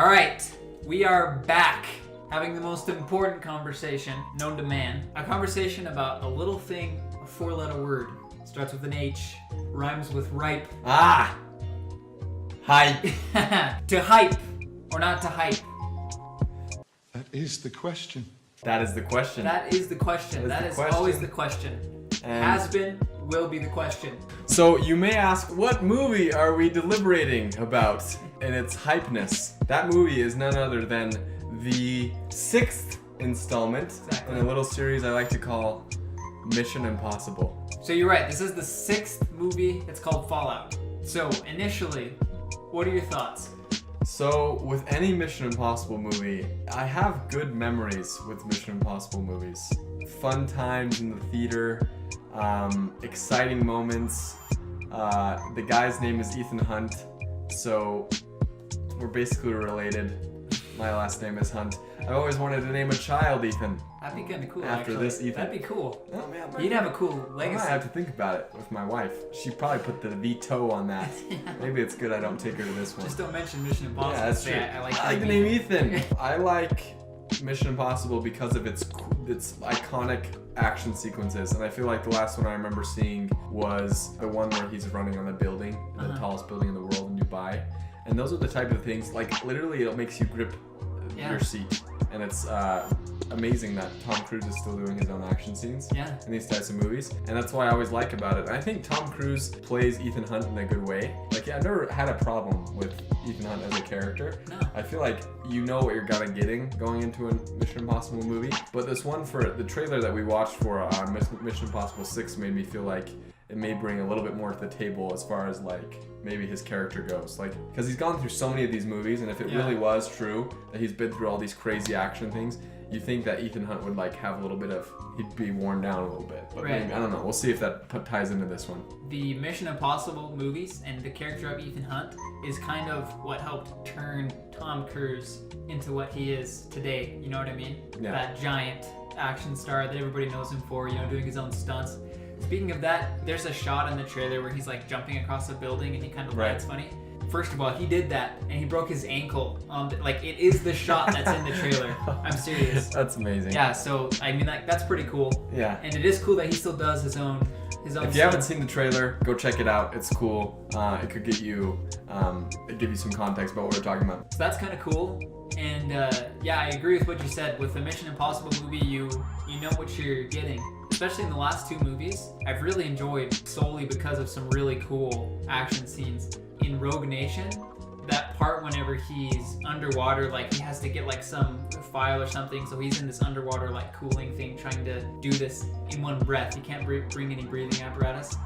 All right, we are back having the most important conversation known to man. A conversation about a little thing, a four-letter word. Starts with an H, rhymes with ripe. Ah! Hype. To hype or not to hype? That is the question. That is the question. That is the question. That is always the question. And Has been, will be the question. so you may ask, what movie are we deliberating about in its hypeness? That movie is none other than the 6th installment in a little series I like to call Mission Impossible. So you're right, this is the 6th movie. It's called Fallout. So initially, what are your thoughts? So, with any Mission Impossible movie, I have good memories with Mission Impossible movies. Fun times in the theater, exciting moments. The guy's name is Ethan Hunt, so we're basically related. My last name is Hunt. I've always wanted to name a child Ethan. That'd be kind of cool, After actually. this, Ethan. That'd be cool. Oh, man, You'd have a cool I legacy. might have to think about it with my wife. She probably put the veto on that. Maybe it's good I don't take her to this one. Just don't mention Mission Impossible. Yeah, that's Say, true. I like the name Ethan. I like Mission Impossible because of its iconic action sequences, and I feel like the last one I remember seeing was the one where he's running on the building, the tallest building in the world in Dubai. And those are the type of things, like literally it makes you grip your seat. And it's amazing that Tom Cruise is still doing his own action scenes in these types of movies. And that's why I always like about it. And I think Tom Cruise plays Ethan Hunt in a good way. Like, I've never had a problem with Ethan Hunt as a character. No. I feel like you know what you're kind of getting going into a Mission Impossible movie. But this one, for the trailer that we watched for Mission Impossible 6, made me feel like it may bring a little bit more to the table as far as like maybe his character goes, like because he's gone through so many of these movies, and if it really was true that he's been through all these crazy action things, you think that Ethan Hunt would like have a little bit of, he'd be worn down a little bit, but maybe, I don't know, we'll see if that ties into this one. The Mission Impossible movies and the character of Ethan Hunt is kind of what helped turn Tom Cruise into what he is today, you know what I mean? Yeah. That giant action star that everybody knows him for, you know, doing his own stunts. Speaking of that, there's a shot in the trailer where he's like jumping across a building and he kind of lands funny. First of all, he did that and he broke his ankle. Like, it is the shot that's in the trailer. I'm serious. That's amazing. Yeah, so I mean, like, that's pretty cool. Yeah. And it is cool that he still does his own. If you haven't seen the trailer, go check it out. It's cool. It could get you, give you some context about what we're talking about. So that's kind of cool. And yeah, I agree with what you said. With the Mission Impossible movie, you know what you're getting. Especially in the last two movies, I've really enjoyed solely because of some really cool action scenes. In Rogue Nation, that part whenever he's underwater, like he has to get like some file or something, so he's in this underwater like cooling thing trying to do this in one breath. He can't bring any breathing apparatus.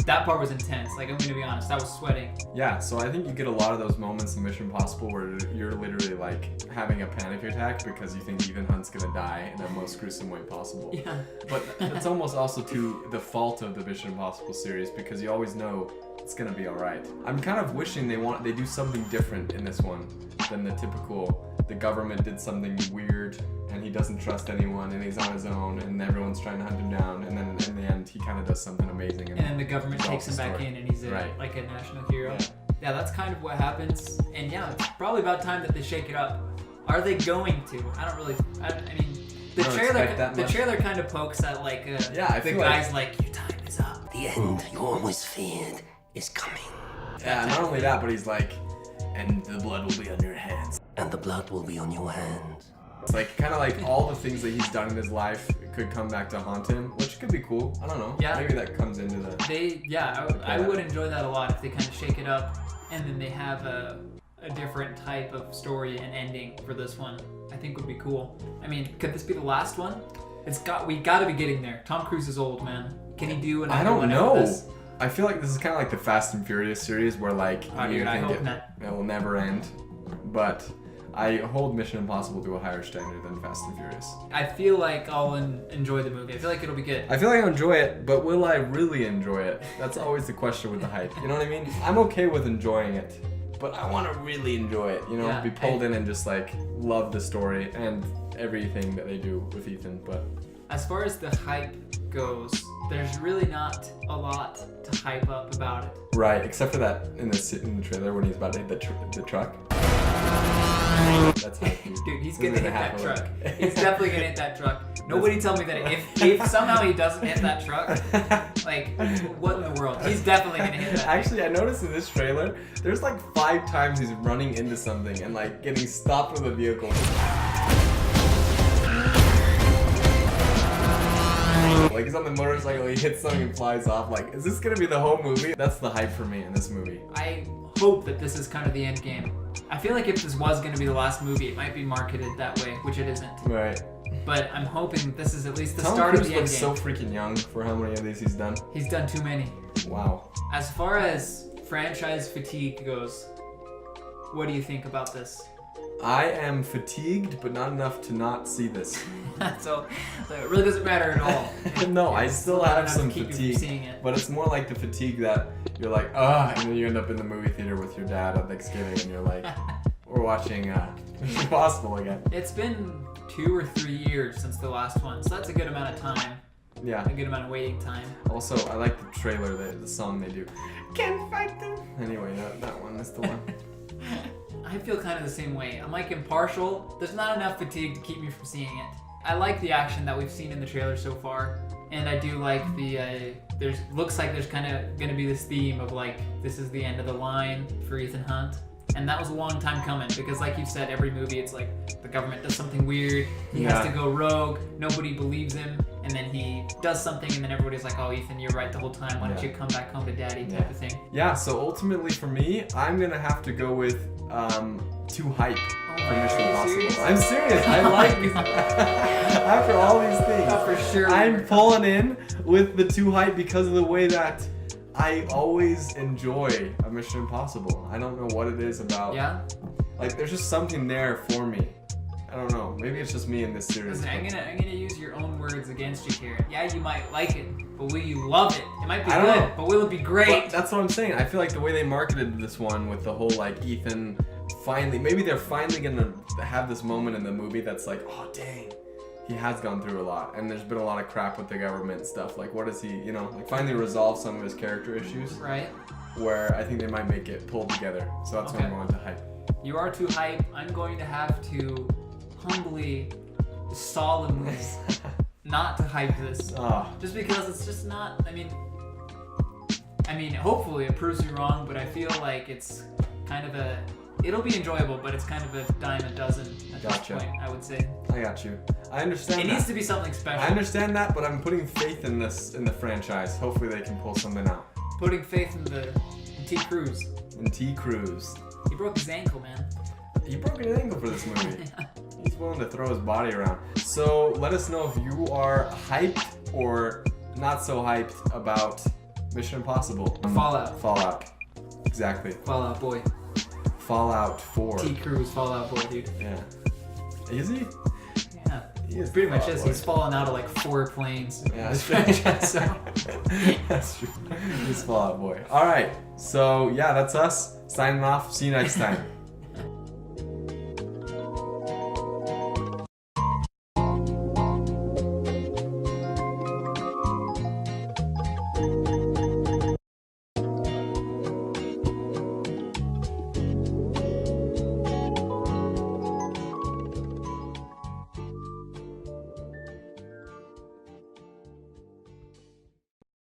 That part was intense. Like, I'm gonna be honest, I was sweating. Yeah, so I think you get a lot of those moments in Mission Impossible where you're literally like having a panic attack because you think Ethan Hunt's gonna die in the most gruesome way possible. Yeah. But it's almost also to the fault of the Mission Impossible series because you always know it's gonna be alright. I'm kind of wishing they do something different in this one than the typical, the government did something weird and he doesn't trust anyone and he's on his own and everyone's trying to hunt him down, and then in the end he kind of does something amazing. And then the government takes him back in and he's like a national hero. Yeah, that's kind of what happens. And yeah, it's probably about time that they shake it up. Are they going to? I mean, the trailer kind of pokes at like the guy's like, your time is up. The end you always feared is coming. Yeah, not only that, but he's like, and the blood will be on your hands. And the blood will be on your hands. It's like kind of like all the things that he's done in his life could come back to haunt him, which could be cool. I don't know. Yeah. Maybe that comes into the. I would enjoy that a lot if they kind of shake it up, and then they have a different type of story and ending for this one. I think would be cool. I mean, could this be the last one? We got to be getting there. Tom Cruise is old, man. Can he do another one? I don't know. I feel like this is kind of like the Fast and Furious series where like I hope not. It will never end, but I hold Mission Impossible to a higher standard than Fast and Furious. I feel like I'll enjoy the movie. I feel like it'll be good. I feel like I'll enjoy it, but will I really enjoy it? That's always the question with the hype. You know what I mean? I'm okay with enjoying it, but I want to really enjoy it. You know, be pulled in and just like love the story and everything that they do with Ethan. But as far as the hype goes, there's really not a lot to hype up about it. Right, except for that in the trailer when he's about to hit the truck. That's hype, dude. Dude, he's This gonna is hit a half that a truck. lick. He's definitely gonna hit that truck. Nobody tell me that if somehow he doesn't hit that truck, like, what in the world? He's definitely gonna hit that. Actually, I noticed in this trailer, there's like 5 times he's running into something and like getting stopped with a vehicle. Like he's on the motorcycle, he hits something and flies off. Like, is this gonna be the whole movie? That's the hype for me in this movie. I hope that this is kind of the end game. I feel like if this was gonna be the last movie, it might be marketed that way, which it isn't. Right. But I'm hoping this is at least the Tom start of Cruise the end looks game. so freaking young for how many of these he's done. He's done too many. Wow. As far as franchise fatigue goes, what do you think about this? I am fatigued, but not enough to not see this. So it really doesn't matter at all. No, I It's still not have enough some to keep you from fatigue, seeing it. but it's more like the fatigue that you're like, ah, and then you end up in the movie theater with your dad at Thanksgiving, and you're like, we're watching Mission Impossible again. It's been 2 or 3 years since the last one, so that's a good amount of time, Yeah. a good amount of waiting time. Also, I like the trailer, the song they do. Can't fight them. Anyway, that one is the one. I feel kind of the same way. I'm like impartial. There's not enough fatigue to keep me from seeing it. I like the action that we've seen in the trailer so far, and I do like the. Looks like there's kind of gonna be this theme of like this is the end of the line for Ethan Hunt, and that was a long time coming because, like you've said, every movie it's like the government does something weird, he has to go rogue, nobody believes him, and then he does something, and then everybody's like, oh Ethan, you're right the whole time. Why don't you come back home to daddy? Type of thing. Yeah. So ultimately, for me, I'm gonna have to go with too hype for Mission Impossible. serious? I'm serious. I like these. After all these things, Oh, for sure. I'm pulling in with the too hype because of the way that I always enjoy a Mission Impossible. I don't know what it is about. Yeah. Like, there's just something there for me. I don't know. Maybe it's just me in this series. Listen, I'm gonna use your own words against you here. Yeah, you might like it, but will you love it? It might be I don't good, know. but will it be great? Well, that's what I'm saying. I feel like the way they marketed this one with the whole like Ethan finally, maybe they're finally gonna have this moment in the movie that's like, oh dang, he has gone through a lot, and there's been a lot of crap with the government stuff. Like, what is he, like finally resolve some of his character issues, Right? where I think they might make it pull together. So that's what I'm Okay. going to hype. You are too hype. I'm going to have to humbly, solemnly not to hype this. Ah, Just because it's just not, I mean, hopefully it proves me wrong, but I feel like it's kind of it'll be enjoyable, but it's kind of a dime a dozen at Gotcha. this point, I would say. I got you. I understand. It that. needs to be something special. I understand that, but I'm putting faith in the franchise. Hopefully they can pull something out. Putting faith in T. Cruz. And T. Cruz. He broke his ankle, man. He broke an ankle for this movie. He's willing to throw his body around. So let us know if you are hyped or not so hyped about Mission Impossible. Fallout. Fallout. Exactly. Fallout Boy. Fallout 4. T. Cruz, Fallout Boy, dude. Yeah. Is he? Yeah. He is Pretty much Fallout is. Boy. He's fallen out of like 4 planes. Yeah, This that's franchise, so. true. That's true. He's Fallout Boy. Alright. So yeah, that's us. Signing off. See you next time.